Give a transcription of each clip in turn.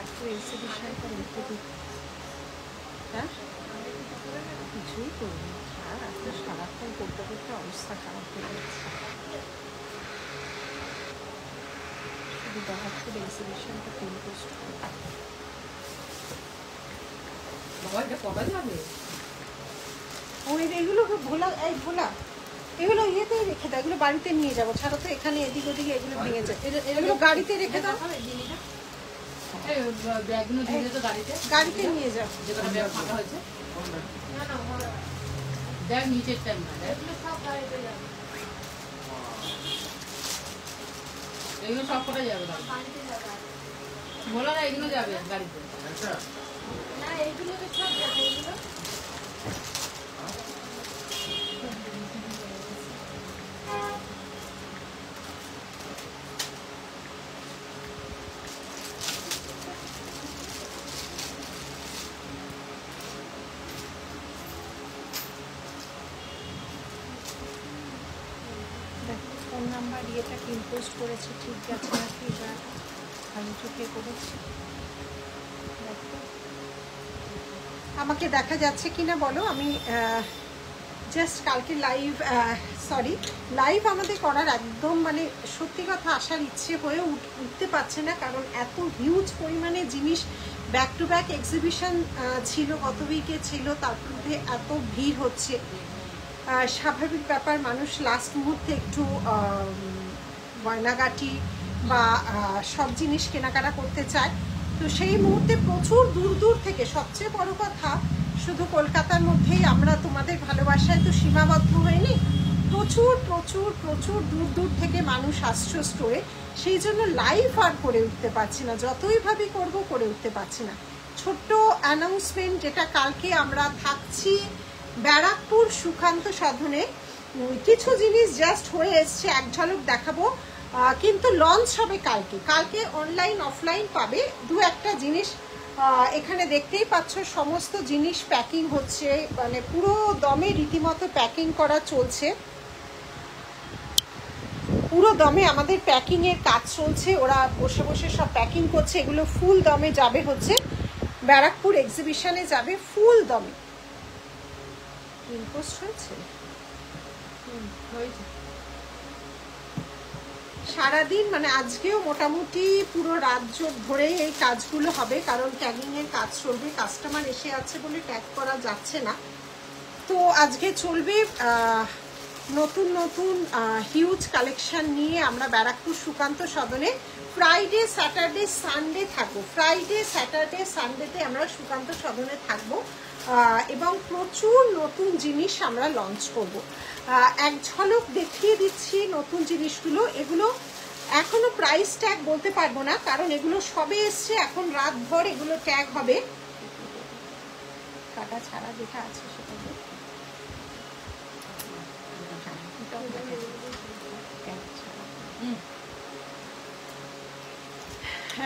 ব্যারাকপুর এক্সিবিশনটা দেখতে দিই। হ্যাঁ, কিছুই করিনি, আর আজকে সারাক্ষণ করতে করতে অবস্থা খারাপ হয়ে যাচ্ছে। শুধু ব্যারাকপুর এক্সিবিশনটা পিন পোস্ট করবো। ওই এগুলো ভোলা, এই ভোলা এগুলো ইয়েতেই রেখে দাও, এগুলো বাড়িতে নিয়ে যাবো। ছাড়ো তো, এখানে এদিক ওদিকে এগুলো ভেঙে যায়, এগুলো গাড়িতে রেখে দাও। গাড়িতে নিয়ে যাও। এগুলো সব কটা যাবে বলো না, এগুলো যাবে গাড়িতে। না এইগুলো তো সব যাবে, এগুলো ফোন নাম্বার ইয়েটা পিন পোস্ট করেছে, ঠিক আছে নাকি বা আমি চোখে করেছি আমাকে দেখা যাচ্ছে কিনা বলো। আমি জাস্ট কালকে লাইভ আমাদের করার একদম মানে সত্যি কথা আসার ইচ্ছে হয়ে উঠতে পারছে না, কারণ এত হিউজ পরিমাণে জিনিস ব্যাক টু ব্যাক এক্সিবিশন ছিল, গত উইকে ছিল, তার মধ্যে এত ভিড় হচ্ছে। স্বাভাবিক ব্যাপার, মানুষ লাস্ট মুহূর্তে একটু গয়নাগাটি বা সব জিনিস কেনাকাটা করতে চায়। তো সেই মুহূর্তে প্রচুর দূর দূর থেকে, সবচেয়ে বড় কথা শুধু কলকাতার মধ্যেই আমরা তোমাদের ভালোবাসায় তো সীমাবদ্ধ হয়নি, প্রচুর প্রচুর প্রচুর দূর দূর থেকে মানুষ আসছে স্টোরে। সেই জন্য লাইভ আর করে উঠতে পারছি না, যতই ভাবি করবো করে উঠতে পারছি না। ছোট্ট অ্যানাউন্সমেন্ট, যেটা কালকে আমরা থাকছি ব্যারাকপুর সুকান্ত সদনে, কিছু জিনিস জাস্ট হয়ে এসছে, এক ঝলক দেখাবো, কিন্তু লঞ্চ হবে কালকে। কালকে অনলাইন অফলাইন পাবে দু একটা জিনিস। এখানে দেখতেই পাচ্ছ সমস্ত জিনিস প্যাকিং হচ্ছে, মানে পুরো দমে রীতিমতো প্যাকিং করা চলছে, পুরো দমে আমাদের প্যাকিং এর কাজ চলছে। ওরা বসে বসে সব প্যাকিং করছে, এগুলো ফুল দমে যাবে হচ্ছে ব্যারাকপুর এক্সিবিশনে, যাবে ফুল দমে। পোস্ট হয়েছে সারাদিন, মানে আজকেও মোটামুটি পুরো রাত ধরে এই কাজগুলো হবে, কারণ ট্যাগিং এর কাজ চলবে। কাস্টমার এসে আছে বলে ট্যাগ করা যাচ্ছে না, তো আজকে চলবে। নতুন নতুন হিউজ কালেকশন নিয়ে আমরা ব্যারাকপুর সুকান্ত সদনে ফ্রাইডে স্যাটারডে সানডে থাকবো। ফ্রাইডে স্যাটারডে সানডেতে আমরা সুকান্ত সদনে থাকবো এবং প্রচুর নতুন জিনিস আমরা লঞ্চ করব। এক ঝলক দেখিয়ে দিচ্ছি নতুন জিনিসগুলো। এগুলো এখনো প্রাইস ট্যাগ বলতে পারবো না, কারণ এগুলো সবে এসছে, এখন রাত ভর এগুলো ট্যাগ হবে। কাটা ছাড়া যেটা আছে সেটা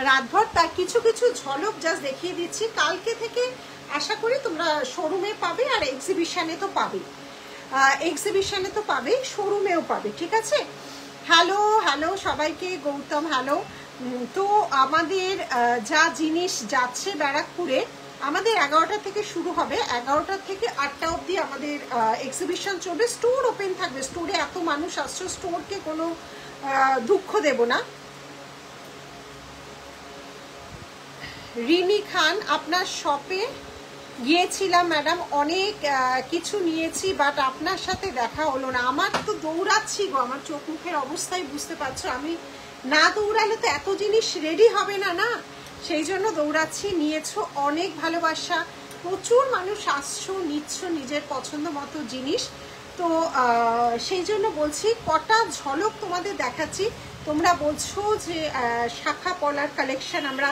রাতভর, তার কিছু কিছু ঝলক জাস্ট দেখিয়ে দিচ্ছি। কালকে থেকে আশা করি তোমরা শোরুমে পাবে, আর এক্সিবিশনে তো পাবে, এক্সিবিশনে তো পাবে, শোরুমেও পাবে, ঠিক আছে। হ্যালো হ্যালো সবাইকে, গৌতম হ্যালো। তো আমাদের যা জিনিস যাচ্ছে ব্যারাকপুরে, আমাদের 11টা থেকে শুরু হবে, 11টা থেকে 8টা অবধি আমাদের এক্সিবিশন চলবে। স্টোর ওপেন থাকবে, স্টোরে এত মানুষ আসছে, স্টোরকে কোনো দুঃখ দেব না। রিনি খান, আপনার শপে গিয়েছিলাম ম্যাডাম, অনেক কিছু নিয়েছি, বাট আপনার সাথে দেখা হলো না। আমার তো দৌড়াচ্ছি গো, আমার চোখ মুখের অবস্থায় বুঝতে পারছো, আমি না দৌড়ালে তো এত জিনিস রেডি হবে না, না, সেই জন্য দৌড়াচ্ছি। নিয়েছো অনেক ভালোবাসা, প্রচুর মানুষ আসছো, নিচ্ছ নিজের পছন্দ মতো জিনিস। তো সেই জন্য বলছি, কটা ঝলক তোমাদের দেখাচ্ছি। তোমরা বলছো যে শাখা পলার কালেকশন, আমরা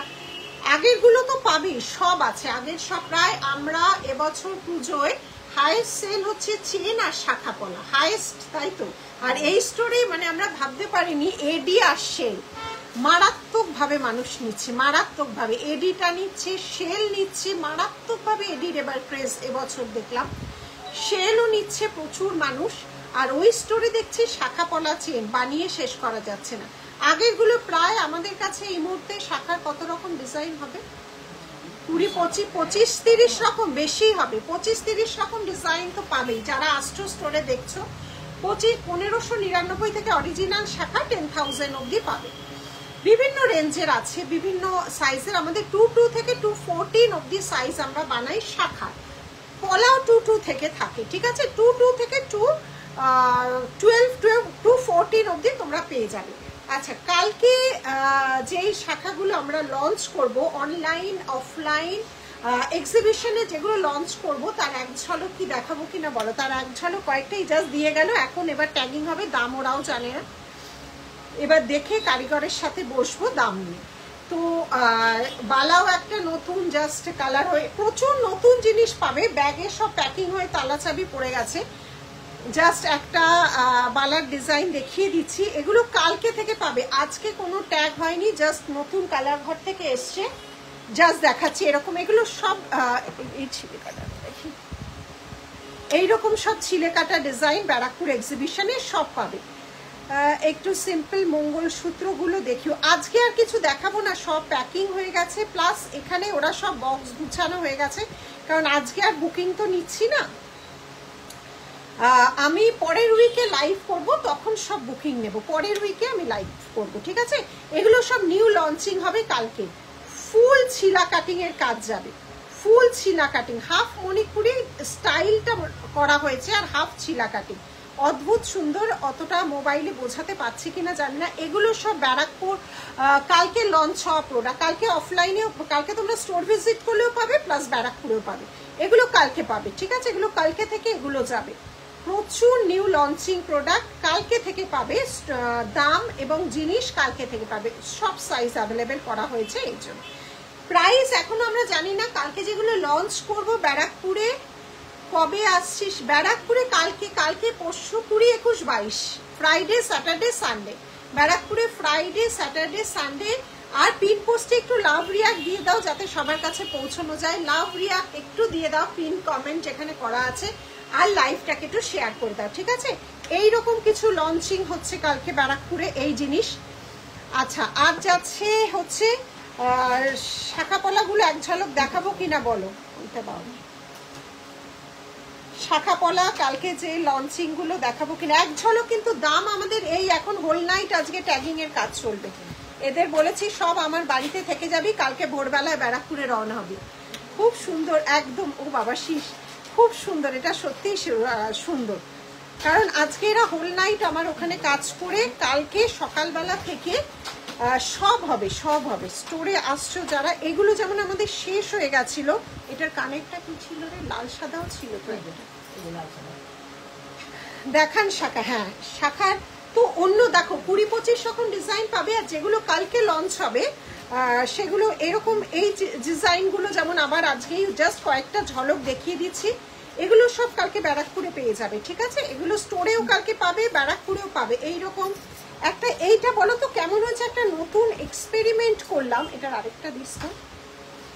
আগেরগুলো তো পাবি, সব আছে আগের সব। প্রায় আমরা এবছর পুজোয় হাইয়েস্ট সেল হচ্ছে চেন আর শাখা পলা, হাইয়েস্ট, তাই তো। আর এই স্টোরে মানে আমরা ভাবতে পারিনি এডি আর শেল মারাত্মকভাবে মানুষ নিচ্ছে, মারাত্মকভাবে এডিটা নিচ্ছে, শেল নিচ্ছে মারাত্মকভাবে। এডির এবার ক্রেজ এবছর দেখলাম, শেলও নিচ্ছে প্রচুর মানুষ। আর ওই স্টোরে দেখছি শাখা পলা চেন বানিয়ে শেষ করা যাচ্ছে না। আগেরগুলো প্রায় আমাদের কাছে এই মুহূর্তে শাখার কত রকম ডিজাইন হবে? 20-25-30 রকম, বেশি হবে। 25-30 রকম ডিজাইন তো পাবেই যারা আস্ট্রো স্টোরে দেখছো। 1599 থেকে অরিজিনাল শাখা 10,000 অবধি পাবে। বিভিন্ন রেঞ্জের আছে, বিভিন্ন সাইজের। আমাদের 22 থেকে 214 অবধি সাইজ আমরা বানাই শাখা। পলাও 22 থেকে থাকে, ঠিক আছে? 22 থেকে 214 অবধি তোমরা পেয়ে যাবে। আচ্ছা, কালকে যেই শাখাগুলো আমরা লঞ্চ করব, অনলাইন অফলাইন এক্সিবিশনে যেগুলো লঞ্চ করব, তার এক ঝলক কি দেখাবো কিনা বলো? তার এক ঝলক কয়েকটাই জাস্ট দিয়ে গেল, এখন এবার ট্যাগিং হবে, দাম ওরাও জানে না। এবার দেখে কারিগরের সাথে বসবো দাম নিয়ে। তো বালাও একটা নতুন জাস্ট কালার হয়ে, প্রচুর নতুন জিনিস পাবে। ব্যাগে সব প্যাকিং হয়ে তালা চাবি পড়ে গেছে। জাস্ট একটা বালার ডিজাইন দেখিয়ে দিচ্ছি, এগুলো কালকে থেকে পাবে, আজকে কোনো ট্যাগ হয়নি, জাস্ট নতুন কালার ঘর থেকে এসছে, জাস্ট দেখাচ্ছি। এরকম এগুলো সব এই ছিলে কাটা, এইরকম সব ছিলে কাটা ডিজাইন ব্যারাকপুর এক্সিবিশনে সব পাবে। একটু সিম্পল মঙ্গলসূত্রগুলো দেখিও। আজকে আর কিছু দেখাবো না, সব প্যাকিং হয়ে গেছে, প্লাস এখানে ওরা সব বক্স গুছানো হয়ে গেছে, কারণ আজকে আর বুকিং তো নিচ্ছি না। আমি পরের উইকে লাইভ করব, তখন সব বুকিং নেব। পরের উইকে আমি লাইভ করব, ঠিক আছে? এগুলো সব নিউ লঞ্চিং হবে কালকে। ফুল ছিলা কাটিং এর কাজ যাবে, ফুল ছিলা কাটিং, হাফ মণিপুরি স্টাইলটা করা হয়েছে আর হাফ ছিলা কাটিং, অদ্ভুত সুন্দর। অতটা মোবাইলে বোঝাতে পারছি কিনা জানি না। এগুলো সব ব্যারাকপুর কালকে লঞ্চ হওয়া প্রোডাক্ট। কালকে অফলাইনেও, কালকে তোমরা স্টোর ভিজিট করলেও পাবে, প্লাস ব্যারাকপুরেও পাবে। এগুলো কালকে পাবে, ঠিক আছে? এগুলো কালকে থেকে এগুলো যাবে। প্রচুর নিউ লঞ্চিং প্রোডাক্ট কালকে থেকে পাবে, দাম এবং জিনিস কালকে থেকে পাবে। সব সাইজ অ্যাভেলেবেল করা হয়েছে, এই জন্য প্রাইস এখনো আমরা জানি না। কালকে যেগুলো লঞ্চ করব ব্যারাকপুরে, কবে আসছিস ব্যারাকপুরে? কালকে পরশু 20, 21, 22 ফ্রাইডে স্যাটারডে সানডে ব্যারাকপুরে, ফ্রাইডে স্যাটারডে সানডে। আর পিন পোস্টে একটু লাভ রিয়াক্ট দিয়ে দাও যাতে সবার কাছে পৌঁছানো যায়। লাভ রিয়াক্ট একটু দিয়ে দাও, পিন কমেন্ট যেখানে করা আছে, আর লাইভটাকে একটু শেয়ার করে দাও, ঠিক আছে? এইরকম কিছু লঞ্চিং হচ্ছে কালকে ব্যারাকপুরে, এই জিনিস। আচ্ছা, আর যাচ্ছে হচ্ছে শাখাপলাগুলো এক ঝলক দেখাবো কিনা বলো? ওইটা দাও, শাখাপলা কালকে যে লঞ্চিং গুলো দেখাবো কিনা এক ঝলক। কিন্তু দাম আমাদের এই এখন হোল নাইট আজকে ট্যাগিং এর কাজ চলবে। এদের বলেছি সব আমার বাড়িতে থেকে যাবি, কালকে ভোরবেলায় ব্যারাকপুরে রওনা হবে। খুব সুন্দর একদম, ও বাবা শীষ, খুব সুন্দর, এটা সত্যি সুন্দর। কারণ আজকে এরা হোল নাইট আমার ওখানে কাজ করে, কালকে সকালবেলা থেকে সব হবে, সব হবে। স্টোরে আসছো যারা, এগুলো যেমন আমাদের শেষ হয়ে গেছিল। এটার কানেরটা কি ছিল রে? লাল সাদাও ছিল তো, দেখান শাখা। হ্যাঁ, শাখার তো অন্য দেখো 20-25 রকম ডিজাইন পাবে। আর যেগুলো কালকে লঞ্চ হবে সেগুলো এরকম, এই ডিজাইনগুলো যেমন আবার আজকেই জাস্ট কয়েকটা ঝলক দেখিয়ে দিচ্ছি। এগুলো সব কালকে ব্যারাকপুরে পেয়ে যাবে, ঠিক আছে? এগুলো স্টোরেও কালকে পাবে, ব্যারাকপুরেও পাবে। এইরকম একটা, এইটা বলো তো কেমন হয়েছে? একটা নতুন এক্সপেরিমেন্ট করলাম। এটার আরেকটা দিস তো,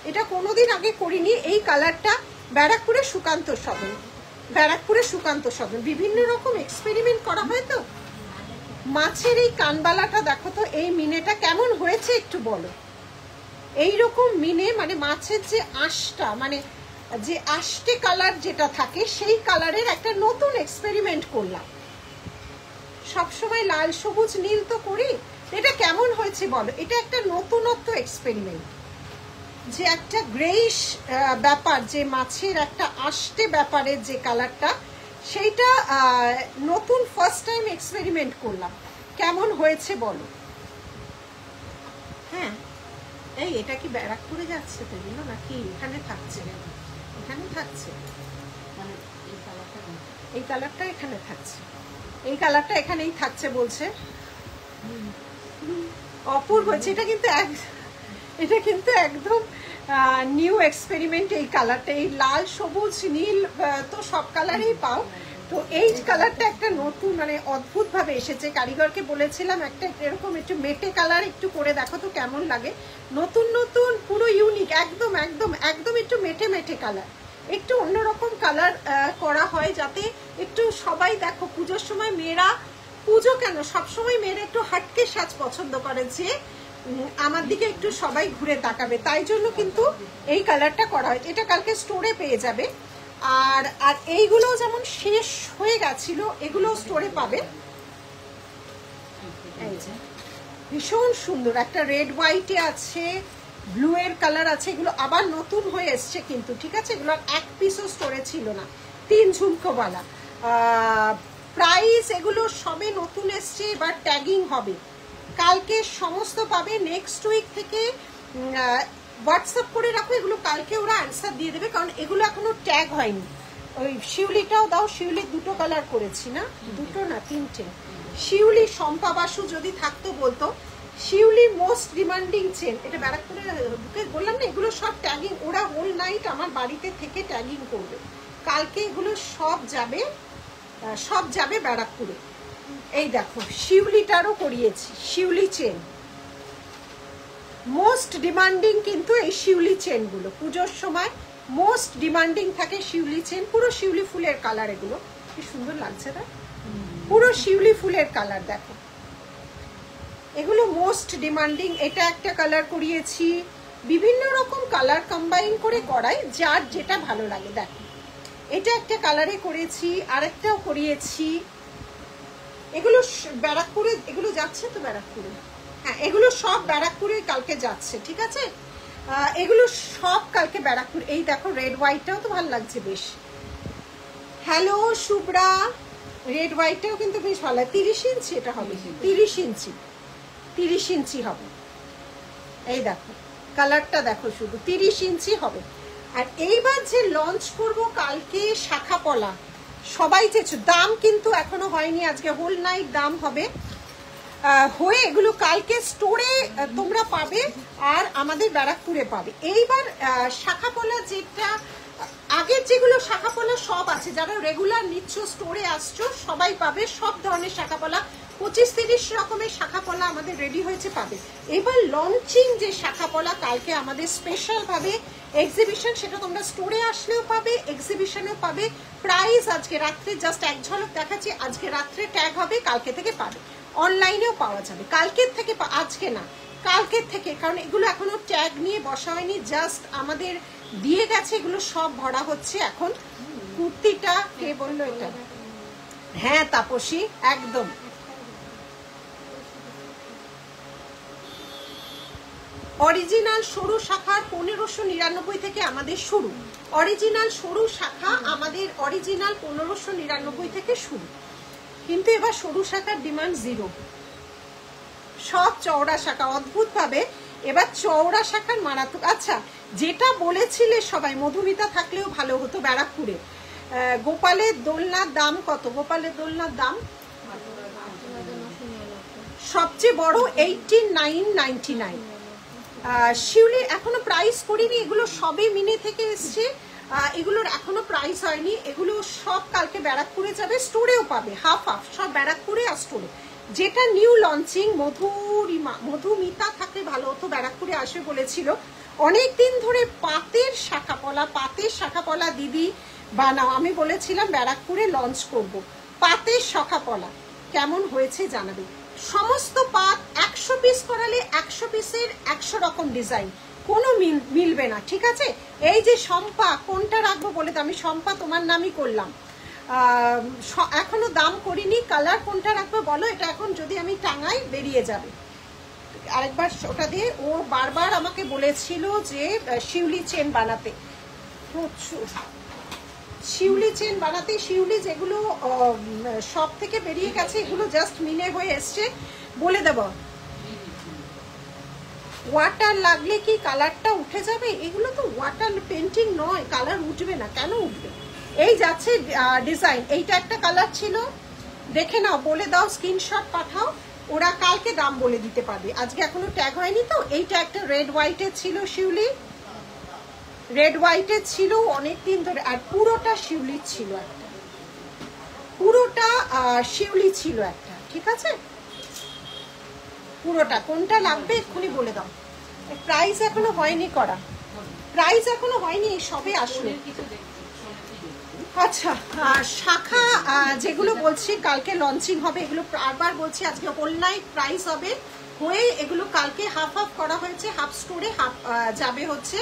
এটা কোনোদিন আগে করিনি। এই কালারটা ব্যারাকপুরে সুকান্ত সদন, ব্যারাকপুরে সুকান্ত সদন বিভিন্ন রকম এক্সপেরিমেন্ট করা হয়। তো মাছের এই কানবালাটা দেখো তো, এই মিনেটা কেমন হয়েছে একটু বলো। এইরকম মিনে, মানে মাছের যে আঁশটা, মানে যে আষ্টে কালার যেটা থাকে, সেই কালারের একটা নতুন এক্সপেরিমেন্ট করলাম। সবসময় লাল সবুজ নীল তো করি, এটা কেমন হয়েছে বলো? এটা একটা নতুনত্ব এক্সপেরিমেন্ট, যে একটা গ্রেইশ ব্যাপার, যে মাছের একটা আষ্টে ব্যাপারের যে কালারটা, সেইটা নতুন ফার্স্ট টাইম এক্সপেরিমেন্ট করলাম। কেমন হয়েছে বলো? হ্যাঁ, এই এটা কি ব্যারাকপুরে যাচ্ছে তো এগুলো, নাকি এখানে থাকছে? এখানে থাকছে, মানে এই কালারটা এখানে থাকছে, এই কালারটা এখানেই থাকছে বলছে। অপূর্ব হয়েছে এটা, কিন্তু এটা কিন্তু একদম নিউ এক্সপেরিমেন্ট। এই কালারটা, এই লাল সবুজ নীল তো সব কালারেই পাও, তো এই কালারটা একটা নতুন, মানে অদ্ভুত ভাবে এসেছে। কারিগরকে বলেছিলাম একটা এরকম একটু মেটে কালার একটু করে দেখো তো কেমন লাগে। নতুন নতুন, পুরো ইউনিক, একদম একদম একদম একটু মেটে মেটে কালার, একটু অন্যরকম কালার করা হয়, যাতে একটু সবাই দেখো পুজোর সময় মেয়েরা পুজো কেন, সবসময় মেয়েরা একটু হাটকে সাজ পছন্দ করে, যে আমার দিকে একটু সবাই ঘুরে তাকাবে, তাই জন্য কিন্তু এই কালারটা করা হয়। এটা কালকে স্টোরে পেয়ে যাবে। আর আর এইগুলো যেমন শেষ হয়ে গেছিল, এগুলো স্টোরে পাবে। এই যে ভীষণ সুন্দর একটা রেড হোয়াইটে আছে, ব্লু এর কালার আছে, এগুলো আবার নতুন হয়ে এসছে কিন্তু, ঠিক আছে? এগুলো এক পিসও স্টোরে ছিল না, 3 ঝুমকোওয়ালা। প্রাইস এগুলো সবে নতুন এসছে, এবার ট্যাগিং হবে, কালকে সমস্ত পাবে। নেক্সট উইক থেকে হোয়াটসঅ্যাপ করে রাখো, এগুলো কালকে ওরা অ্যান্সার দিয়ে দেবে, কারণ এগুলো এখনো ট্যাগ হয়নি। ওই শিউলিটাও দাও, শিউলি 2টো কালার করেছি না, 2টো না 3টে। শিউলি শম্পা বাসু যদি থাকতো বলতো। শিউলি মোস্ট ডিমান্ডিং চেন, এটা ব্যারাকপুরে ঢুকে বললাম না, এগুলো সব ট্যাগিং, ওরা হোল নাইট আমার বাড়িতে থেকে ট্যাগিং করবে। কালকে এগুলো সব যাবে ব্যারাকপুরে। এই দেখো শিউলিটারও করিয়েছি, শিউলি চেন মোস্ট ডিমান্ডিং, কিন্তু এই শিউলি চেনগুলো পুজোর সময় মোস্ট ডিমান্ডিং থাকে শিউলি চেন। পুরো শিউলি ফুলের কালার, এগুলো কি সুন্দর লাগছে না, পুরো শিউলি ফুলের কালার দেখো, এগুলো মোস্ট ডিমান্ডিং। এটা একটা কালার করিয়েছি, বিভিন্ন রকম কালার কম্বাইন করে করাই, যার যেটা ভালো লাগে। দেখো এটা একটা কালারে করেছি, আরেকটাও করিয়েছি। এগুলো ব্যারাকপুরে, এগুলো যাচ্ছে তো ব্যারাকপুরে, হ্যাঁ এগুলো সব ব্যারাকপুরে কালকে যাচ্ছে, ঠিক আছে? এগুলো সব কালকে ব্যারাকপুর। এই দেখো রেড হোয়াইটটাও তো ভালো লাগছে বেশ। হ্যালো শুভ্রা, রেড হোয়াইটটাও কিন্তু বেশ ভালো। 30 ইঞ্চি এটা হবে, 30 ইঞ্চি হবে। এই দেখো কালারটা দেখো, শুধু 30 ইঞ্চি হবে। আর এইবার যে লঞ্চ করব কালকে শাখা পলা, সবাই চেয়েছো, দাম কিন্তু এখনো হয়নি, আজকে হোল নাইট দাম হবে হয়ে, এগুলো কালকে স্টোরে তোমরা পাবে আর আমাদের ব্যারাকপুরে পাবে। এইবার শাখা পলা, যেটা আগের যেগুলো শাখা পলা সব আছে, যারা রেগুলার নিচ্ছ স্টোরে আসছো সবাই পাবে, সব ধরনের শাখা পলা, 25-30 রকমের শাখা পলা আমাদের রেডি হয়েছে, পাবে। এবার লঞ্চিং যে শাখা পলা কালকে আমাদের স্পেশাল ভাবে এক্সিবিশন, সেটা তোমরা স্টোরে আসলেও পাবে, এক্সিবিশনেও পাবে। প্রাইস আজকে রাত্রে জাস্ট এক ঝলক দেখাচ্ছি, আজকে রাত্রে ট্যাগ হবে, কালকে থেকে পাবে, অনলাইনেও পাওয়া যাবে কালকের থেকে, আজকে না কালকের থেকে, কারণ এগুলো এখনো ট্যাগ নিয়ে বসা হয়নি, জাস্ট আমাদের দিয়ে গেছে, এগুলো সব ভরা হচ্ছে এখন। কুর্তিটা কে বললো এটা? হ্যাঁ তাপসী, একদম। অরিজিনাল সরু শাখার 1599 থেকে আমাদের শুরু, অরিজিনাল সরু শাখা আমাদের অরিজিনাল 1599 থেকে শুরু, কিন্তু এবার সরু শাখার ডিমান্ড 0, সব চওড়া শাখা অদ্ভুত ভাবে এবার চওড়া শাখার মারাত্মক। আচ্ছা যেটা বলেছিলে সবাই, মধুমিতা থাকলেও ভালো হতো ব্যারাকপুরে, গোপালের দোলনার দাম কত? গোপালের দোলনার দাম সবচেয়ে বড় 89.99। শিউলি এখনো প্রাইস করিনি, এগুলো সবে মিনে থেকে এসছে, এগুলোর এখনো প্রাইস হয়নি, এগুলো সব কালকে ব্যারাকপুরে যাবে, স্টোরেও পাবে, হাফ হাফ সব ব্যারাকপুরে আর স্টোরে। যেটা নিউ লঞ্চিং, মধুমিতা থাকলে ভালো হতো, ব্যারাকপুরে আসবে বলেছিল অনেকদিন ধরে, পাতের শাখা পলা দিদি বানাও, আমি বলেছিলাম ব্যারাকপুরে লঞ্চ করব, পাতের শাখা পলা কেমন হয়েছে জানাবে। সমস্ত পাত 100 পিস করালে 100 পিসের 100 রকম ডিজাইন, কোনো মিলবে না, ঠিক আছে? এই যে শম্পা, কোনটা রাখবো বলে তো, আমি শম্পা তোমার নামই করলাম, এখনো দাম করিনি, কালার কোনটা রাখবো বলো, এটা এখন যদি আমি টাঙাই বেরিয়ে যাবে। আরেকবার ওটা দিয়ে, ও বারবার আমাকে বলেছিল যে শিউলি চেন বানাতে, প্রচুর শিউলি চেন বানাতে, শিউলি যেগুলো সব থেকে বেরিয়ে গেছে, এগুলো জাস্ট মিলে হয়ে এসছে, বলে দেব। ওয়াটার লাগলে কি কালারটা উঠে যাবে? এগুলো তো ওয়াটার পেন্টিং নয়, কালার উঠবে না, কেন উঠবে? এই যাচ্ছে ডিজাইন, এইটা একটা কালার ছিল, দেখে নাও, বলে দাও, স্ক্রিনশট পাঠাও, ওরা কালকে দাম বলে দিতে পারবে, আজকে এখনো ট্যাগ হয়নি তো। এইটা একটা রেড হোয়াইটের ছিল, শিউলি রেড হোয়াইটের ছিল অনেকদিন ধরে, আর পুরোটা শিউলি ছিল একটা, পুরোটা শিউলি ছিল একটা, ঠিক আছে? পুরোটা কোনটা লাগবে এক্ষুনি বলে দাও। প্রাইস এখনো হয়নি করা, প্রাইস এখনো হয়নি, সবে আসলো। আচ্ছা, শাখা যেগুলো বলছি কালকে লঞ্চিং হবে, এগুলো বারবার বলছি আজকে হোল নাইট প্রাইস হবে হয়ে এগুলো কালকে হাফ হাফ করা হয়েছে, হাফ স্টোরে হাফ যাবে হচ্ছে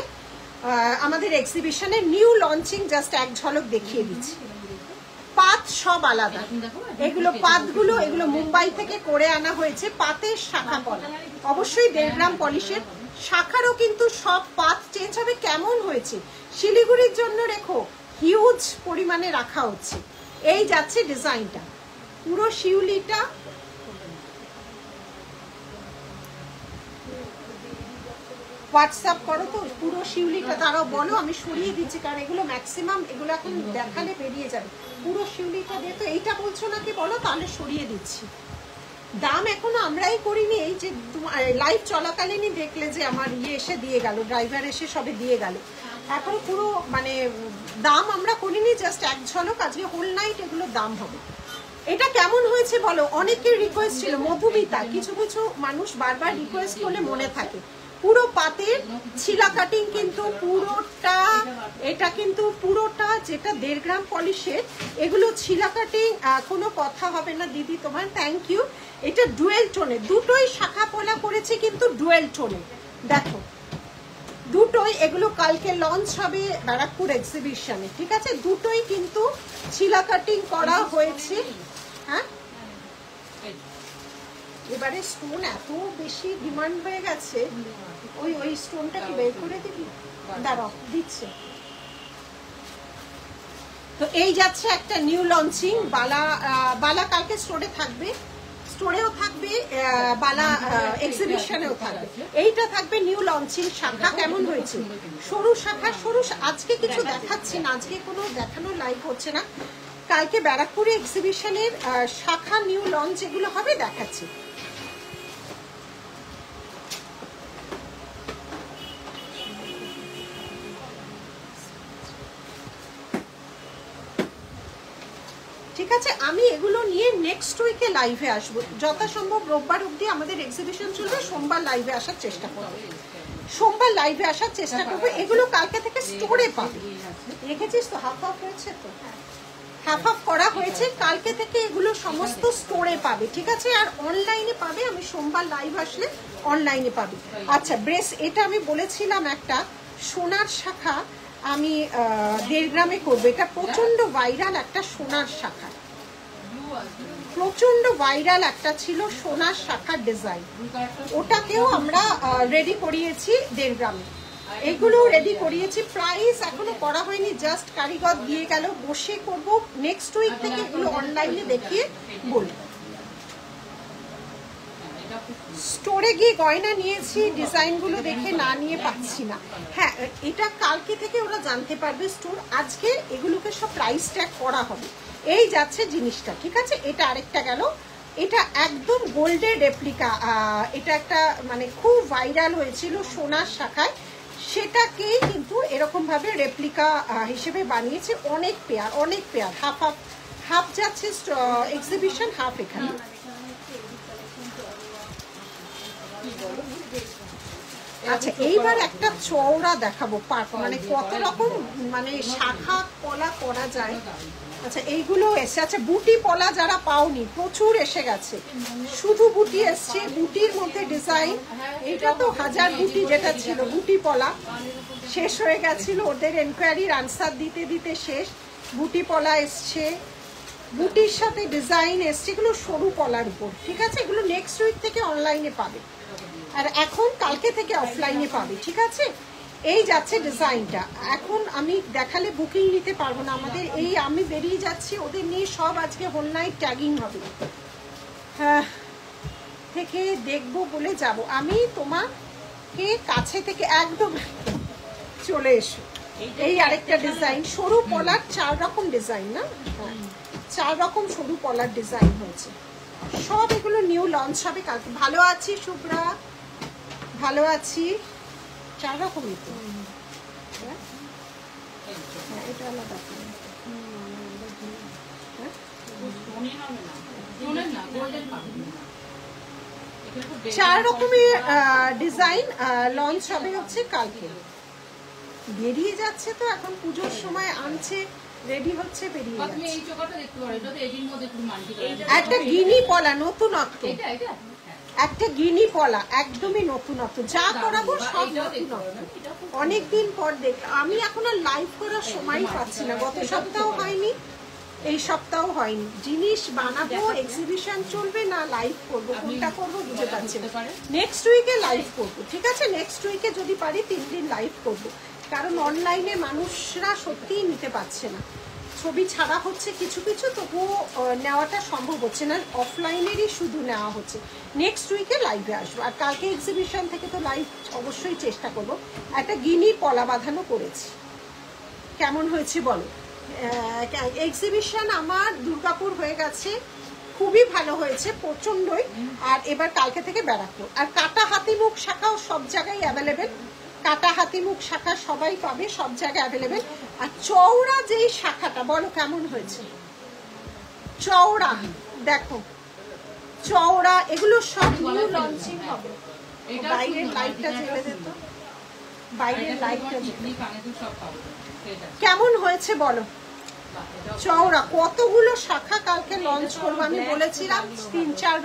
আমাদের এক্সিবিশনে নিউ লঞ্চিং। জাস্ট এক ঝলক দেখিয়ে দিচ্ছি। পাত সব আলাদা, এগুলো পাতগুলো এগুলো মুম্বাই থেকে করে আনা হয়েছে। পাতের শাখা পলা অবশ্যই 1.5 গ্রাম পলিশের, শাখারও কিন্তু সব পাত চেঞ্জ হবে। কেমন হয়েছে শিলিগুড়ির জন্য রেখো, হিউজ পরিমাণে রাখা হচ্ছে। এই যাচ্ছে ডিজাইনটা, পুরো শিউলিটা হোয়াটসঅ্যাপ করো তো পুরো শিউলিটা, তারাও বলো আমি সরিয়ে দিচ্ছি, কারণ এগুলো ম্যাক্সিমাম এগুলো এখন দেখালে বেরিয়ে যাবে। পুরো শিউলিটা দিয়ে তো এইটা বলছো নাকি বলো, তাহলে সরিয়ে দিচ্ছি। দাম এখনো আমরাই করিনি, এই যে লাইভ চলাকালীনই দেখলে যে আমার এসে দিয়ে গেল, ড্রাইভার এসে সবে দিয়ে গেল। এখনো পুরো মানে দাম আমরা করিনি, জাস্ট এক ঝলক। আজকে হোল নাইট এগুলো দাম হবে। এটা কেমন হয়েছে বলো, অনেকের রিকোয়েস্ট ছিল। মধুমিতা, কিছু কিছু মানুষ বারবার রিকোয়েস্ট করলে মনে থাকে। পুরো পাতের ছিলা কাটিং কিন্তু পুরোটা, এটা কিন্তু পুরোটা যেটা 1.5 গ্রাম পলিশের, এগুলো ছিলা কাটিং, কোনো কথা হবে না দিদি তোমার, থ্যাংক ইউ। এটা ডুয়েল টোনে, দুটোই শাখা পলা করেছে কিন্তু ডুয়েল টোনে। দেখো দুটোই, এগুলো কালকে লঞ্চ হবে ব্যারাকপুর এক্সিবিশনে, ঠিক আছে। দুটোই কিন্তু ছিলা কাটিং করা হয়েছে। হ্যাঁ, এবারে স্টোন এত বেশি ডিমান্ড হয়ে গেছে, ওই স্টোনটা কি বের করে দিবি? দাঁড়াও, দিচ্ছে। তো এই যাচ্ছে একটা নিউ লঞ্চিং বালা। বালা কালকে স্টোরে থাকবে, স্টোরেও থাকবে, বালা এক্সিবিশনেও থাকবে। এইটা থাকবে নিউ লঞ্চিং। শাখা কেমন হয়েছে, সরু শাখা, সরু আজকে কিছু দেখাচ্ছি না, আজকে কোনো দেখানো লাইভ হচ্ছে না। কালকে ব্যারাকপুরে এক্সিবিশনের শাখা নিউ লঞ্চ এগুলো হবে, দেখাচ্ছি। ঠিক আছে, আমি এগুলো নিয়ে নেক্সট উইকে লাইভে আসবো, যথাসম্ভব রোববার অবধি আমাদের এক্সিবিশন চলবে, সোমবার লাইভে আসার চেষ্টা করবো, সোমবার লাইভে আসার চেষ্টা করবো। এগুলো কালকে থেকে স্টোরে পাবে, রেখেছিস তো? হাফ হাফ হয়েছে তো, হাফ হাফ করা হয়েছে, কালকে থেকে এগুলো সমস্ত স্টোরে পাবে, ঠিক আছে। আর অনলাইনে পাবে, আমি সোমবার লাইভ আসলে অনলাইনে পাবে। আচ্ছা, ব্রেস, এটা আমি বলেছিলাম একটা সোনার শাখা আমি 1.5 গ্রামে করবো। এটা প্রচন্ড ভাইরাল একটা সোনার শাখা, প্রচন্ড ভাইরাল একটা ছিল সোনার শাখার ডিজাইন, ওটাকেও আমরা রেডি করিয়েছি 1.5 গ্রামে। এগুলো রেডি করিয়েছি, প্রাইস এখনো করা হয়নি, জাস্ট কারিগর দিয়ে গেল, বসে করব। নেক্সট উইক থেকে এগুলো অনলাইনে দেখিয়ে বলবো। স্টোরে গিয়ে গয়না নিয়েছি, ডিজাইনগুলো দেখে না নিয়ে পাচ্ছি না। হ্যাঁ, এটা কালকে থেকে ওরা জানতে পারবে স্টোর, আজকে এগুলোকে সব প্রাইস ট্যাগ করা হবে। এই যাচ্ছে জিনিসটা, ঠিক আছে। এটা আরেকটা গেল, এটা একদম গোল্ডের রেপ্লিকা, এটা একটা মানে খুব ভাইরাল হয়েছিল সোনার শাখায়, সেটাকেই কিন্তু এরকম ভাবে রেপ্লিকা হিসেবে বানিয়েছে। অনেক পেয়ার, অনেক পেয়ার, হাফ হাফ, হাফ যাচ্ছে এক্সিবিশন, হাফ এখানে। আচ্ছা, এইবার একটা চওড়া দেখাবো, মানে কত রকম মানে শাখা পলা করা যায়। আচ্ছা, এইগুলো এসে, আচ্ছা বুটি পলা যারা পাওনি, প্রচুর এসে গেছে, শুধু বুটি এসছে, বুটির মধ্যে ডিজাইন। এটা তো 1000 বুটি যেটা ছিল বুটি পলা, শেষ হয়ে গেছিল, ওদের এনকোয়ারির আনসার দিতে দিতে শেষ। বুটি পলা এসছে, বুটির সাথে ডিজাইন এসছে, এগুলো সরু পলার উপর, ঠিক আছে। এগুলো নেক্সট উইক থেকে অনলাইনে পাবে, আর এখন কালকে থেকে অফলাইনে পাবে, ঠিক আছে। এই যাচ্ছে ডিজাইনটা, এখন আমি দেখালে বুকিং নিতে পারবো না আমাদের, এই আমি বেরিয়ে যাচ্ছি, ওদের নিয়ে সব আজকে হোল নাইট ট্যাগিং হবে, হ্যাঁ থেকে দেখবো বলে যাব। আমি তোমাকে কাছে থেকে একদম চলে এসো। এই আরেকটা ডিজাইন, সরু পলার 4 রকম ডিজাইন, না 4 রকম সরু পলার ডিজাইন হয়েছে, সব এগুলো নিউ লঞ্চ হবে কালকে। ভালো আছি শুভ্রা, ভালো আছি, 4 রকমই তো, এটা আলাদা, চার রকমের ডিজাইন লঞ্চ হবে হচ্ছে কালকে। বেরিয়ে যাচ্ছে তো, এখন পুজোর সময় আনছে, রেডি হচ্ছে, বেরিয়ে তুমি এই চোকাটা দেখতে পারো, এটা তো এডির মধ্যে একটু মাল্টি কালার। একটা গিনি পলা নতুনত্ব, একটা গিনি পলা একদমই নতুনত্ব, যা করাবো সব নতুনত্ব। অনেকদিন পর দেখলাম, আমি এখন আর লাইভ করার সময় পাচ্ছি না, গত সপ্তাহ হয়নি, এই সপ্তাহ হয়নি। জিনিস বানাবো, এক্সিবিশন চলবে, না লাইভ করবো, কোনটা করবো বুঝে পাচ্ছি না। নেক্সট উইকে লাইভ করবো, ঠিক আছে? নেক্সট উইকে যদি পারি 3 দিন লাইভ করবো, কারণ অনলাইনে মানুষরা সত্যিই নিতে পারছে না, ছবি ছাড়া হচ্ছে কিছু কিছু, তবুও নেওয়াটা সম্ভব হচ্ছে না, অফলাইনেরই শুধু নেওয়া হচ্ছে। নেক্সট উইকে লাইভে আসবো, আর কালকে এক্সিবিশন থেকে তো লাইভ অবশ্যই চেষ্টা করব। একটা গিনি পলা বাঁধানো করেছি, কেমন হয়েছে বলো? এক্সিবিশন আমার দুর্গাপুর হয়ে গেছে, খুবই ভালো হয়েছে, প্রচণ্ডই। আর এবার কালকে থেকে ব্যারাকপুর, আর কাটা হাতিমুখ শাখাও সব জায়গায় অ্যাভেলেবেল, কাটা হাতিমুখ শাখা সবাই পাবে, সব জায়গায় অ্যাভেলেবেল। আর চওড়া যেই শাখাটা, বলো কেমন হয়েছে? চওড়া দেখো, চওড়া, এগুলো সব নিউ লঞ্চিং হবে। বাইরের লাইটটা জ্বেলে দিত, বাইরের লাইটটা কেমন হয়েছে বলো? চওড়া কতগুলো শাখা কালকে লঞ্চ করবো, আমি বলেছিলাম 3-4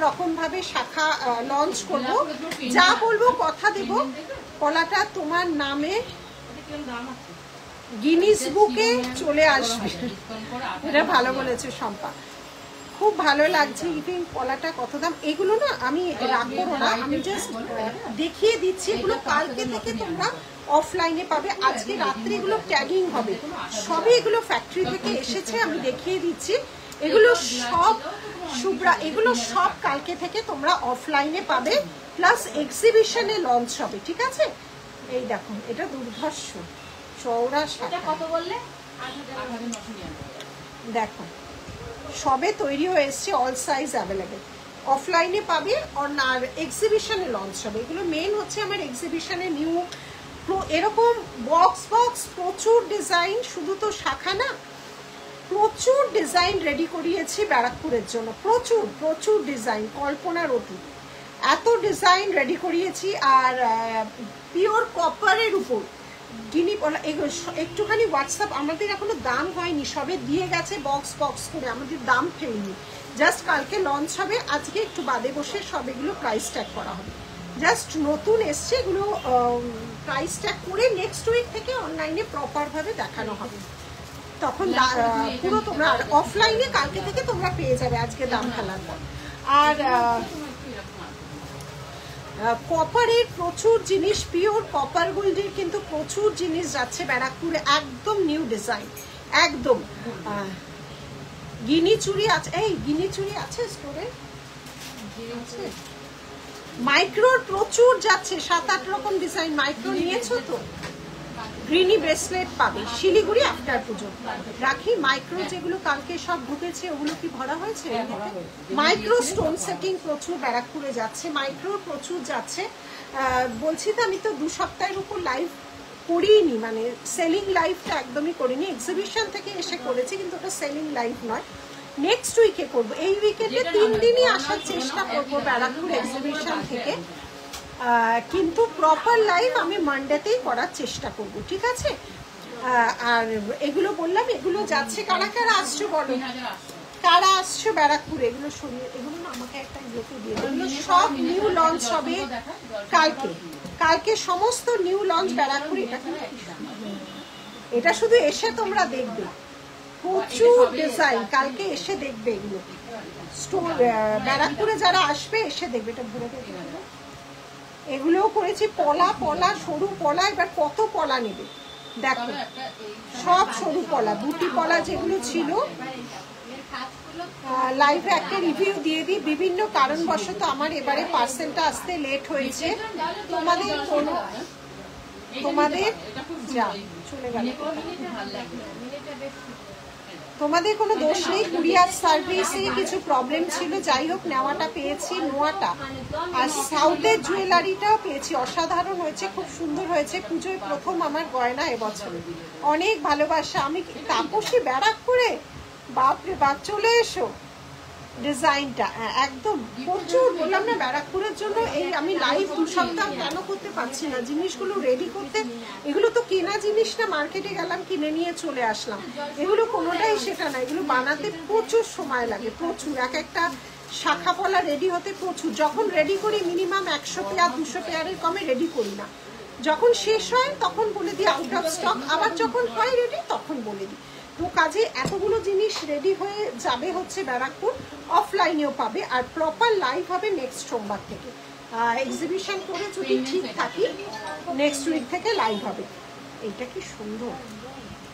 রকম ভাবে শাখা লঞ্চ করব, যা বলবো কথা দেব। কলাটা তোমার নামে গিনিস বুকে চলে আসবে, এটা ভালো বলেছে শম্পা, খুব ভালো লাগছে। ইভিন কলাটা কত দাম, এগুলো না আমি রাগ করো না, আমি জাস্ট দেখিয়ে দিচ্ছি, এগুলো কালকে থেকে তোমরা অফলাইনে পাবে, আজকে রাত্রে এগুলো ট্যাগিং হবে, সবই এগুলো ফ্যাক্টরি থেকে এসেছে, আমি দেখিয়ে দিচ্ছি। এগুলো সব শুভ্রা, এগুলো সব কালকে থেকে তোমরা অফলাইনে পাবে, প্লাস এক্সিবিশনে লঞ্চ হবে, ঠিক আছে? এই দেখো, এটা দুর্ধর্ষ চওড়া শাখা, কত বললে? 8,999। দেখো সবে তৈরি হয়ে এসছে, অল সাইজ অ্যাভেলেবেল, অফলাইনে পাবে, আর এক্সিবিশনে লঞ্চ হবে। এগুলো মেন হচ্ছে আমার এক্সিবিশনে নিউ, এরকম বক্স প্রচুর ডিজাইন, শুধু তো শাখা না, প্রচুর ডিজাইন রেডি করিয়েছি ব্যারাকপুরের জন্য, প্রচুর ডিজাইন, কল্পনার অতীত, এত ডিজাইন রেডি করিয়েছি। আর পিওর কপারের উপর গিনি পলা, একটুখানি হোয়াটসঅ্যাপ, আমাদের এখনো দাম হয়নি, সবে দিয়ে গেছে বক্স করে, আমাদের দাম ফেলনি, জাস্ট কালকে লঞ্চ হবে, আজকে একটু বাদে বসে সব এগুলো প্রাইস ট্যাগ করা হবে, জাস্ট নতুন এসছে, এগুলো প্রাইস ট্যাগ করে নেক্সট উইক থেকে অনলাইনে প্রপার ভাবে দেখানো হবে, তখন পুরো তোমরা অফলাইনে কালকে থেকে তোমরা পেয়ে যাবে আজকে দাম ফেলার পর। আর কপারের প্রচুর জিনিস, পিওর কপার গোল্ডের কিন্তু প্রচুর জিনিস যাচ্ছে ব্যারাকপুরে, একদম নিউ ডিজাইন, একদম। গিনি চুড়ি আছে, এই গিনি চুড়ি আছে স্টোরে, মাইক্রোর প্রচুর যাচ্ছে, 7-8 রকম ডিজাইন, মাইক্রো নিয়েছো তো? গ্রিনি ব্রেসলেট পাবে শিলিগুড়ি আফটার পুজো, রাখি মাইক্রো যেগুলো কালকে সব ঢুকেছে, ওগুলো কি ভরা হয়েছে? মাইক্রো স্টোন সেটিং প্রচুর ব্যারাকপুরে যাচ্ছে, মাইক্রো প্রচুর যাচ্ছে। বলছি তো, আমি তো 2 সপ্তাহের উপর লাইভ করিনি, মানে সেলিং লাইভটা একদমই করিনি, এক্সিবিশন থেকে এসে করেছি, কিন্তু ওটা সেলিং লাইভ নয়, নেক্সট উইকে করবো। এই উইকেটে 3 দিনই আসার চেষ্টা করবো ব্যারাকপুর এক্সিবিশন থেকে, কিন্তু প্রপার লাইভ আমি মানডেতেই করার চেষ্টা করব, ঠিক আছে? আর এগুলো বললাম, এগুলো যাচ্ছে, কারা কারা আসছো বলো, কারা আসছো ব্যারাকপুরে? এগুলো সরিয়ে, এগুলো না আমাকে একটা ইয়েতে দিয়ে, এগুলো সব নিউ লঞ্চ হবে কালকে সমস্ত নিউ লঞ্চ ব্যারাকপুরে। এটা শুধু এসে তোমরা দেখবে, প্রচুর ডিজাইন, কালকে এসে দেখবে এগুলো, স্টোর ব্যারাকপুরে যারা আসবে এসে দেখবে। এটা ঘুরে দেখবে, এগুলোও করেছি, পলা সরু পলা, এবার কত পলা নেবে দেখো, সব সরু পলা, বুটি পলা যেগুলো ছিল। লাইভে একটা রিভিউ দিয়ে দিই, বিভিন্ন কারণবশত আমার এবারে পার্সেলটা আসতে লেট হয়েছে, তোমাদের যা চলে গেল, তোমাদের কোনো দোষ নেই, কুরিয়ার সার্ভিসে কিছু প্রবলেম ছিল, যাই হোক নেওয়াটা পেয়েছি, নোয়াটা। আর সাউথের জুয়েলারিটাও পেয়েছি, অসাধারণ হয়েছে, খুব সুন্দর হয়েছে, পুজোয় প্রথম আমার গয়না এবছর, অনেক ভালোবাসা। আমি তাপসী ব্যারাকপুরে, বাপরে বাপ, চলে এসো, ডিজাইনটা একদম প্রচুর, বললাম না ব্যারাকপুরের জন্য এই আমি লাইভ 2 সপ্তাহ কেন করতে পারছি না, জিনিসগুলো রেডি করতে। এগুলো তো কেনা জিনিস না, মার্কেটে গেলাম কিনে নিয়ে চলে আসলাম, এগুলো কোনোটাই সেটা না। এগুলো বানাতে প্রচুর সময় লাগে, প্রচুর। এক একটা শাখা পলা রেডি হতে প্রচুর। যখন রেডি করি মিনিমাম 100 পেয়ার 200 পেয়ারের কমে রেডি করি না। যখন শেষ হয় তখন বলে দিই আউট অফ স্টক, আবার যখন হয় রেডি তখন বলে দিই। তো কাজে এতগুলো জিনিস রেডি হয়ে যাবে হচ্ছে ব্যারাকপুর, অফলাইনেও পাবে, আর প্রপার লাইভ হবে নেক্সট সোমবার থেকে। এক্সিবিশন করে যদি ঠিক থাকি নেক্সট উইক থেকে লাইভ হবে। এইটা কি সুন্দর,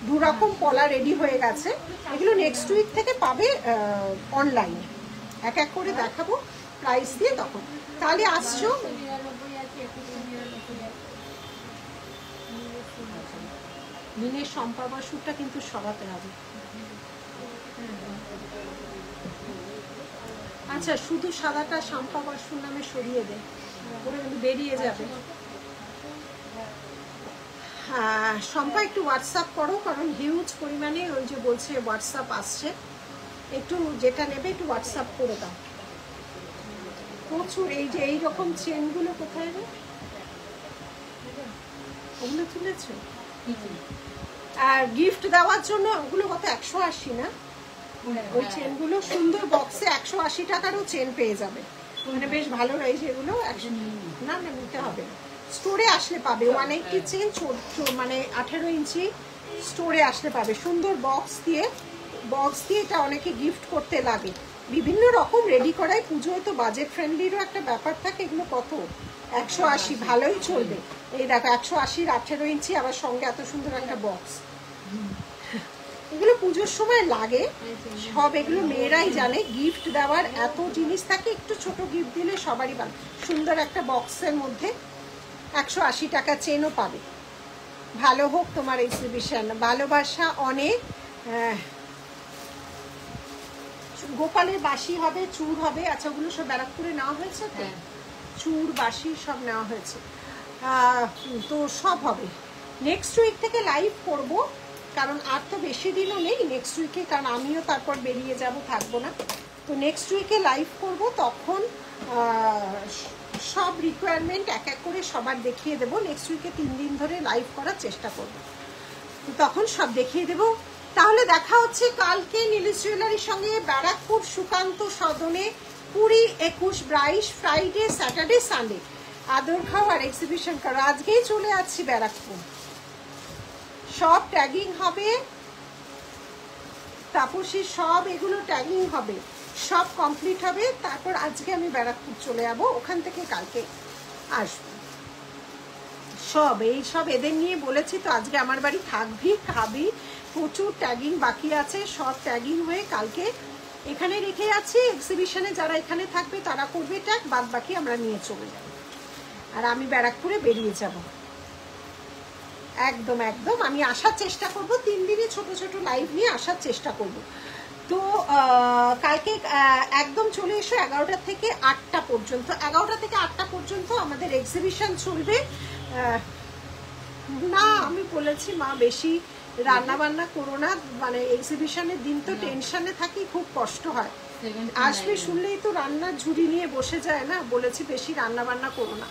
2 রকম পলা রেডি হয়ে গেছে, এগুলো নেক্সট উইক থেকে পাবে অনলাইনে। এক এক করে দেখাবো প্রাইস দিয়ে তখন। তাহলে আসছো মিনের সম্পাবা সুরটা কিন্তু সরাতে হবে। আচ্ছা শুধু সাদাটা সম্পাবা সুর নামে সরিয়ে দে, ওরা কিন্তু বেরিয়ে যাবে। হ্যাঁ সম্পা একটু হোয়াটসঅ্যাপ করো, কারণ হিউজ পরিমাণে ওই যে বলছে হোয়াটসঅ্যাপ আসছে, একটু যেটা নেবে একটু হোয়াটসঅ্যাপ করে দাও। প্রচুর এই যে এইরকম চেনগুলো কোথায় রে, ওগুলো তুলেছ? আর গিফট দেওয়ার জন্য ওগুলো কত 180 না? ওই চেনগুলো সুন্দর বক্সে 180 টাকারও চেন পেয়ে যাবে, মানে বেশ ভালো রয়েছে এগুলো। না না নিতে হবে, স্টোরে আসলে পাবে। 180 চেন মানে 18 ইঞ্চি স্টোরে আসলে পাবে, সুন্দর বক্স দিয়ে এটা অনেকে গিফট করতে লাগে। বিভিন্ন রকম রেডি করাই, পুজোয় তো বাজেট ফ্রেন্ডলিরও একটা ব্যাপার থাকে। এগুলো কত 180, ভালোই চলবে। এই দেখো 180 18 ইঞ্চি, আবার সঙ্গে এত সুন্দর একটা বক্স। এগুলো পুজোর সময় লাগে সব, এগুলো মেয়েরাই জানে গিফট দেওয়ার। এত জিনিস থাকে, একটু ছোট গিফট দিলে সবারই ভালো। সুন্দর একটা বক্সের মধ্যে 180 টাকা চেনও পাবে। ভালো হোক তোমার এক্সিবিশন, ভালোবাসা অনেক। গোপালের বাসি হবে, চূড় হবে। আচ্ছা ওগুলো সব ব্যারাকপুরে নেওয়া হয়েছে তো, চূড় বাসি সব নেওয়া হয়েছে, তো সব হবে। নেক্সট উইক থেকে লাইভ করব, কারণ আর তো বেশি দিনও নেই নেক্সট উইকে, কারণ আমিও তারপর বেরিয়ে যাব, থাকবো না। তো নেক্সট উইকে লাইভ করব, তখন সব রিকোয়ারমেন্ট এক এক করে সবার দেখিয়ে দেবো। নেক্সট উইকে 3 দিন ধরে লাইভ করার চেষ্টা করব, তো তখন সব দেখিয়ে দেবো। তাহলে দেখা হচ্ছে কালকে নীলিশ জুয়েলারির সঙ্গে ব্যারাকপুর সুকান্ত সদনে 20, 21, 22 ফ্রাইডে স্যাটারডে সানডে আদর খাওয়ার এক্সিবিশন করা। আজকেই চলে যাচ্ছি ব্যারাকপুর, সব ট্যাগিং হবে, তাপসী সব এগুলো ট্যাগিং হবে, সব কমপ্লিট হবে। তারপর আজকে আমি ব্যারাকপুর চলে যাব, ওখান থেকে কালকে আসবো। সব এই সব এদের নিয়ে বলেছি তো, আজকে আমার বাড়ি থাকবি, খাবি, প্রচুর ট্যাগিং বাকি আছে, সব ট্যাগিং হয়ে কালকে এখানে রেখে যাচ্ছি। এক্সিবিশনে যারা এখানে থাকবে তারা করবে ট্যাগ, বাদ বাকি আমরা নিয়ে চলে যাব, আর আমি ব্যারাকপুরে বেরিয়ে যাব। একদম একদম আমি আসার চেষ্টা করব, 3 দিনে ছোট ছোট লাইভ নিয়ে আসার চেষ্টা করব। তো কালকে একদম চলে এসো 11টা থেকে 8টা পর্যন্ত। 11টা থেকে 8টা পর্যন্ত আমাদের এক্সিবিশন চলবে। না আমি বলেছি মা বেশি রান্না বান্না করো না, মানে এক্সিবিশনের দিন তো টেনশনে থাকি, খুব কষ্ট হয়। আসবে শুনলেই তো রান্নার ঝুড়ি নিয়ে বসে যায় না, বলেছি বেশি রান্না বান্না করো না,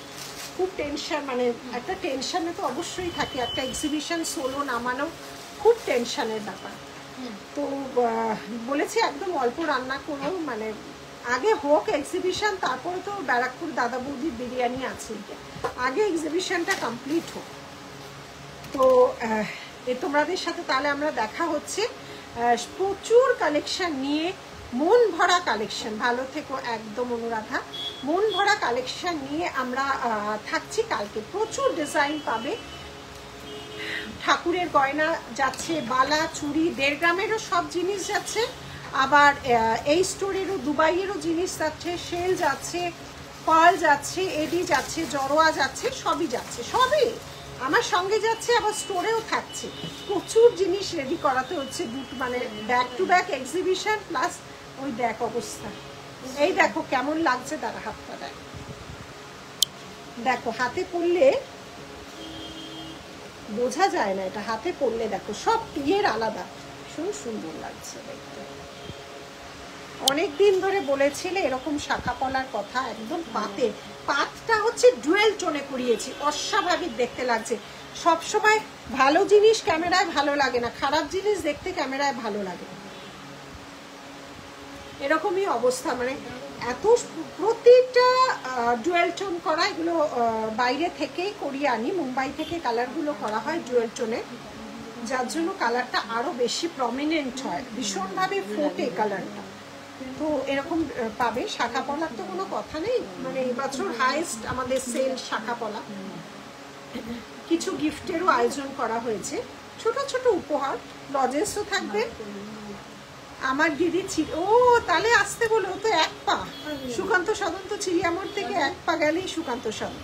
খুব টেনশন, মানে একটা টেনশনে তো অবশ্যই থাকে। একটা এক্সিবিশন সোলো নামানো খুব টেনশনের ব্যাপার। তো বলেছি একদম অল্প রান্না করো, মানে আগে হোক এক্সিবিশন, তারপরে তো ব্যারাকপুর দাদা বৌদির বিরিয়ানি আছে, আগে এক্সিবিশনটা কমপ্লিট হোক। তো তোমাদের সাথে তাহলে আমরা দেখা হচ্ছে, প্রচুর কালেকশন নিয়ে, মন ভরা কালেকশন। ভালো থেকো একদম অনুরাধা, মন ভরা কালেকশন নিয়ে আমরা থাকছি কালকে। প্রচুর ডিজাইন পাবে, ঠাকুরের গয়না যাচ্ছে, বালা চুড়ি 1.5 গ্রামেরও সব জিনিস যাচ্ছে, আবার এই স্টোরেরও দুবাইয়েরও জিনিস যাচ্ছে, সেল যাচ্ছে, পার্ল যাচ্ছে, এডি যাচ্ছে, জড়োয়া যাচ্ছে, সবই যাচ্ছে, সবই আমার সঙ্গে যাচ্ছে, আবার স্টোরেও থাকছে। প্রচুর জিনিস রেডি করাতে হচ্ছে, মানে back to back exhibition plus ওই দেখ অবস্থা। এই দেখো কেমন লাগছে, তার হাতটা দেখো, হাতে পড়লে বোঝা যায় না, এটা হাতে পড়লে দেখো সব টিয়ের আলাদা, ভীষণ সুন্দর লাগছে দেখতে। অনেক দিন ধরে বলেছিলে এরকম শাখা পলার কথা, একদম পাতে, পাতটা হচ্ছে ডুয়েল টোনে করিয়েছি, অস্বাভাবিক দেখতে লাগছে। সবসময় ভালো জিনিস ক্যামেরায় ভালো লাগে না, খারাপ জিনিস দেখতে ক্যামেরায় ভালো লাগে, এরকমই অবস্থা। মানে এত প্রতিটা ডুয়েল টোন করা, এগুলো বাইরে থেকেই করিয়ে আনি, মুম্বাই থেকে কালারগুলো করা হয় ডুয়েল টোনে, যার জন্য কালারটা আরো বেশি প্রমিনেন্ট হয়, ভীষণভাবে ফোটে কালারটা। তো এরকম পাবে। শাখা পলার তো কোনো কথা নেই, মানে এবছর হাইয়েস্ট আমাদের সেল শাখা পলা। কিছু গিফটেরও আয়োজন করা হয়েছে, ছোট ছোট উপহার, লজেন্সও থাকবে। আমার দিদি ও তাহলে আসতে বলো তো, এক পা সুকান্ত সদন তো চিড়িয়ামোড় থেকে এক পা গেলেই সুকান্ত সদন।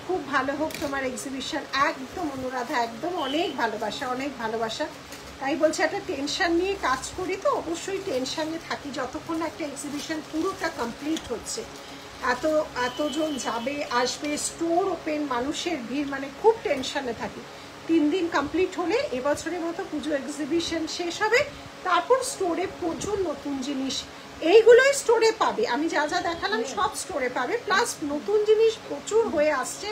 খুব ভালো হোক তোমার এক্সিবিশন, একদম অনুরাধা, একদম অনেক ভালোবাসা, অনেক ভালোবাসা। তাই বলছে একটা টেনশন নিয়ে কাজ করি, তো অবশ্যই টেনশনে থাকি যতক্ষণ একটা এক্সিবিশন পুরোটা কমপ্লিট হচ্ছে। এতজন যাবে আসবে, স্টোর ওপেন, মানুষের ভিড়, মানে খুব টেনশনে থাকি। 3 দিন কমপ্লিট হলে এবছরের মতো পুজো এক্সিবিশন শেষ হবে, তারপর স্টোরে প্রচুর নতুন জিনিস, এইগুলোই স্টোরে পাবে। আমি যা যা দেখালাম সব স্টোরে পাবে, প্লাস নতুন জিনিস প্রচুর হয়ে আসছে,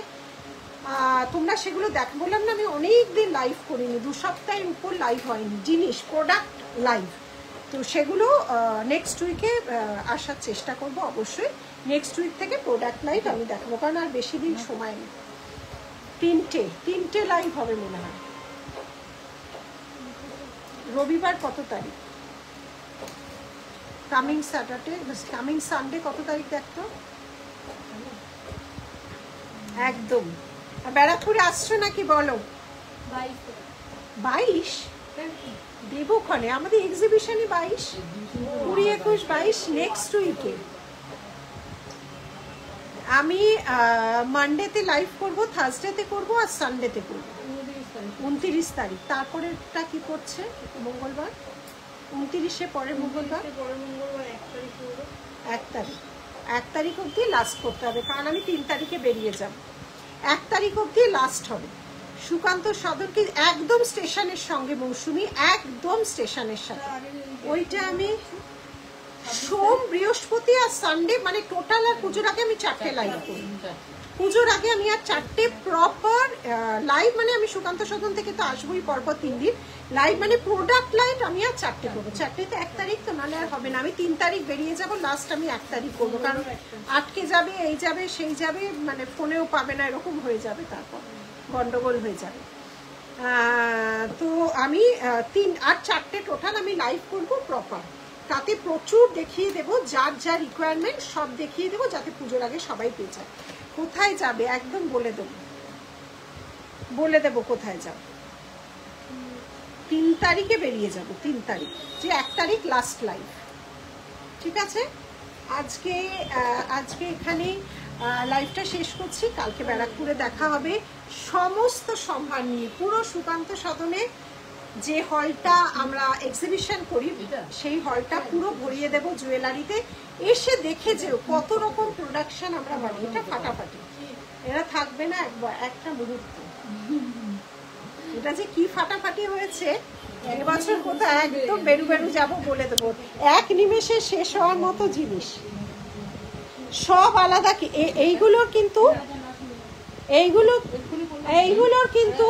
তোমরা সেগুলো দেখ। বললাম না আমি অনেক দিন লাইভ করিনি, 2 সপ্তাহের উপর লাইভ হয়নি, জিনিস প্রোডাক্ট লাইভ। তো সেগুলো নেক্সট উইকে আসার চেষ্টা করব অবশ্যই। নেক্সট উইক থেকে প্রোডাক্ট লাইভ আমি দেখাবো, কারণ আর বেশি দিন সময় নেই। 3টে লাইভ হবে মনে হয়। রবিবার কত তারিখ? কামিং স্যাটারডে, কামিং সানডে কত তারিখ দেখতো? একদম। ব্যারাকপুরে আসছো নাকি বলো? 22 দেবক্ষণে আমাদের এক্সিবিশনই 22, 20, 21, 22 নেক্সট উইকে। আমি মানডেতে লাইভ করব, থার্সডেতে করব, আর সানডেতে করব। 29 তারিখ। তারপরেটা কি পড়ছে? মঙ্গলবার। 29-এ পরের মঙ্গলবার 1 তারিখ। 1 তারিখ অবধি লাস্ট করতে হবে, কারণ আমি 3 তারিখে বেরিয়ে যাব। 1 তারিখ অবধি লাস্ট হবে। সুকান্ত সদরকে একদম স্টেশনের সঙ্গে, মৌসুমি একদম স্টেশনের সাথে। ওইটা আমি সোম, বৃহস্পতি আর সানডে, মানে টোটাল আর পুজোর আগে আমি 4টে লাইভ করি। পুজোর আগে আমি আর 4টে প্রপার লাইভ, মানে আমি সুকান্ত সদন থেকে তো আসবোই পরপর 3 দিন লাইভ, মানে প্রোডাক্ট লাইভ আমি আর 4টে করবো। 4টেতে 1 তারিখ তো, নাহলে আর হবে না। আমি 3 তারিখ বেরিয়ে যাব, লাস্ট আমি 1 তারিখ করবো, কারণ আটকে যাবে, এই যাবে সেই যাবে, মানে ফোনেও পাবে না, এরকম হয়ে যাবে, তারপর গন্ডগোল হয়ে যাবে। তো আমি 3 আর 4টে টোটাল আমি লাইভ করবো প্রপার। তাতে প্রচুর দেখিয়ে দেবো, যার যা রিকোয়ারমেন্ট সব দেখিয়ে দেবো, যাতে পুজোর আগে সবাই পেয়ে যায়। কোথায় যাবে একদম বলে দেবো কোথায় যাবে। 3 তারিখে বেরিয়ে যাব, 3 তারিখ, যে 1 তারিখ লাস্ট লাইভ। ঠিক আছে, আজকে এখানে লাইভটা শেষ করছি। কালকে ব্যারাকপুরে দেখা হবে সমস্ত সম্ভার নিয়ে। পুরো সুকান্ত সদনে যে হলটা আমরা এক্সিবিশন করি, সেই হলটা পুরো ভরিয়ে দেব জুয়েলারিতে। এসে দেখে যেও কত রকম প্রোডাকশন আমরা বানাই, এটা ফাটাফাটি, এরা থাকবে না একটা মুহূর্ত। এটা যে কি ফাটাফাটি হয়েছে এবছর, কোথায় একদম বেরু যাবো বলে দেবো। 1 নিমেষে শেষ হওয়ার মতো জিনিস সব আলাদা। এইগুলোর কিন্তু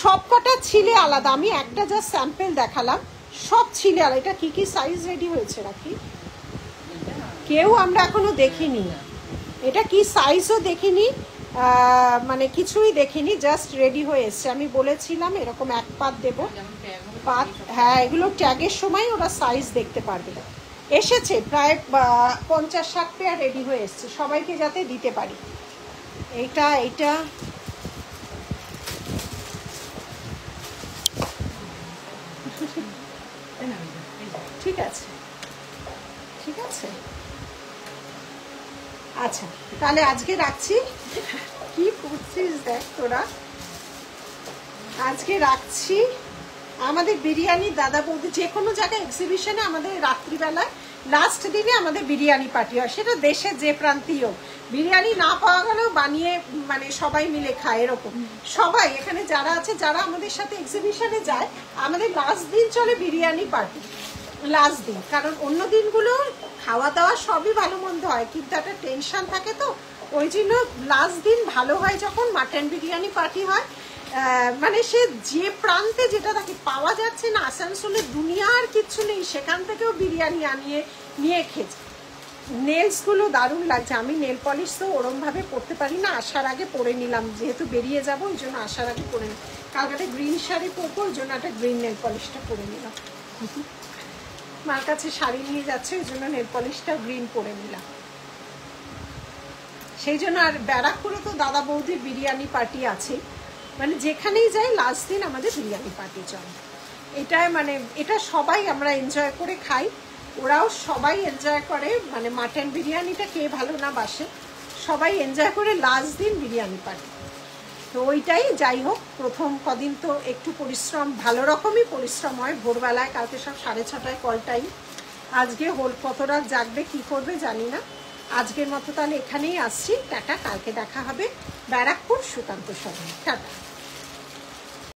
সবকটা ছিলে আলাদা। আমি একটা যা স্যাম্পল দেখালাম, সব ছিলে আলাদা। এটা কি কি সাইজ রেডি হয়েছে রাখি, কেউ আমরা এখনো দেখিনি। এটা কি সাইজও দেখিনি, মানে কিছুই দেখিনি, জাস্ট রেডি হয়ে এসছে। আমি বলেছিলাম এরকম 1 পাত দেবো, পাত, হ্যাঁ, এগুলো ট্যাগের সময় ওরা সাইজ দেখতে পারবে। এসেছে প্রায় 50-60 পেয়ার রেডি হয়ে এসছে, সবাইকে যাতে দিতে পারি। এইটা ঠিক আছে, ঠিক আছে। আচ্ছা, তাহলে আজকে রাখছি। কি করছিস দেখ তোরা, আজকে রাখছি। আমাদের বিরিয়ানি দাদা বৌদি, যে কোনো জায়গায় এক্সিবিশনে আমাদের রাত্রিবেলায় লাস্ট দিনে আমাদের বিরিয়ানি পার্টি হয়, সেটা দেশের যে প্রান্তেই হোক। বিরিয়ানি না পাওয়া গেলেও বানিয়ে মানে সবাই মিলে খায় এরকম। সবাই এখানে যারা আছে, যারা আমাদের সাথে এক্সিবিশনে যায়, আমাদের লাস্ট দিন চলে বিরিয়ানি পার্টি, লাস্ট দিন। কারণ অন্য দিনগুলো খাওয়া দাওয়া সবই ভালো মন্দ হয়, কিন্তু একটা টেনশন থাকে, তো ওই জন্য লাস্ট দিন ভালো হয় যখন মাটন বিরিয়ানি পার্টি হয়। মানে সে যে প্রান্তে যেটা থাকে, পাওয়া যাচ্ছে না, আসানসোলে দুনিয়ার কিচ্ছু নেই, সেখান থেকেও বিরিয়ানি নিয়ে খেয়েছে। নেলসগুলো দারুণ লাগছে। আমি নেল পলিশ তো ওরমভাবে পরতে পারি না, আসার আগে পরে নিলাম, যেহেতু বেরিয়ে যাবো ওই জন্য আসার আগে পরে নিলাম। কালকে গ্রিন শাড়ি পরবো, ওই জন্য একটা গ্রিন নেল পলিশটা পরে নিলাম। মার কাছে শাড়ি নিয়ে যাচ্ছে, ওই জন্য নেল পলিশটা গ্রিন পরে নিলাম। সেই জন্য আর ব্যারাকপুরে তো দাদা বৌদির বিরিয়ানি পার্টি আছে, মানে যেখানেই যাই লাস্ট দিন আমাদের বিরিয়ানি পার্টি চলে। এটাই মানে এটা সবাই আমরা এনজয় করে খাই, ওরাও সবাই এনজয় করে। মানে মাটন বিরিয়ানিটা কে ভালো না বাসে, সবাই এনজয় করে লাস্ট দিন বিরিয়ানি পার্টি। তো ওইটাই যাই হোক, প্রথম কদিন তো একটু পরিশ্রম, ভালো রকমই পরিশ্রম হয়। ভোরবেলায় কালকে সব 6:30 কল টাইম, আজকে হোল কত রাত জাগবে কি করবে জানি না। আজকের মতো তাহলে এখানেই আসছি, টাটা। কালকে দেখা হবে ব্যারাকপুর সুকান্ত সদনে, টাটা।